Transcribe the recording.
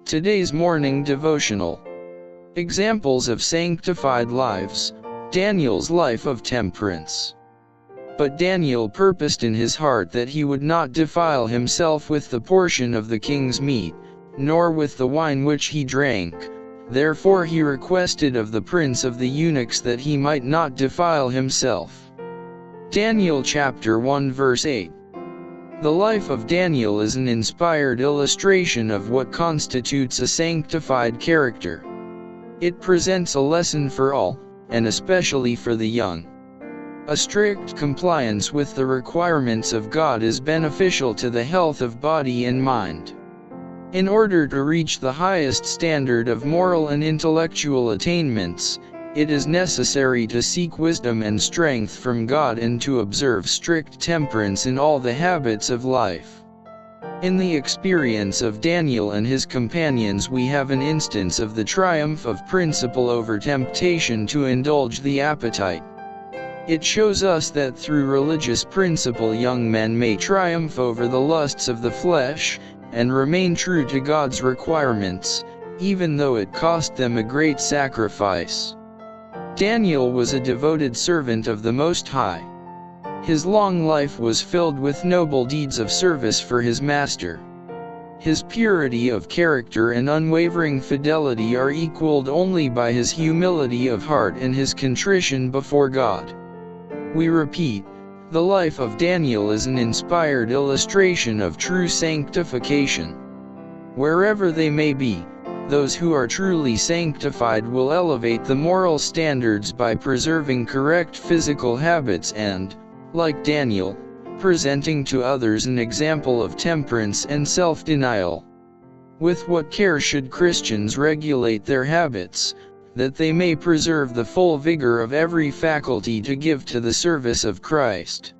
Today's morning devotional. Examples of sanctified lives. Daniel's life of temperance. But Daniel purposed in his heart that he would not defile himself with the portion of the king's meat, nor with the wine which he drank. Therefore he requested of the prince of the eunuchs that he might not defile himself. Daniel chapter 1 verse 8. The life of Daniel is an inspired illustration of what constitutes a sanctified character. It presents a lesson for all, and especially for the young. A strict compliance with the requirements of God is beneficial to the health of body and mind. In order to reach the highest standard of moral and intellectual attainments, it is necessary to seek wisdom and strength from God and to observe strict temperance in all the habits of life. In the experience of Daniel and his companions we have an instance of the triumph of principle over temptation to indulge the appetite. It shows us that through religious principle young men may triumph over the lusts of the flesh, and remain true to God's requirements, even though it cost them a great sacrifice. Daniel was a devoted servant of the Most High. His long life was filled with noble deeds of service for his master. His purity of character and unwavering fidelity are equaled only by his humility of heart and his contrition before God. We repeat, the life of Daniel is an inspired illustration of true sanctification. Wherever they may be, those who are truly sanctified will elevate the moral standards by preserving correct physical habits and, like Daniel, presenting to others an example of temperance and self-denial. With what care should Christians regulate their habits, that they may preserve the full vigor of every faculty to give to the service of Christ.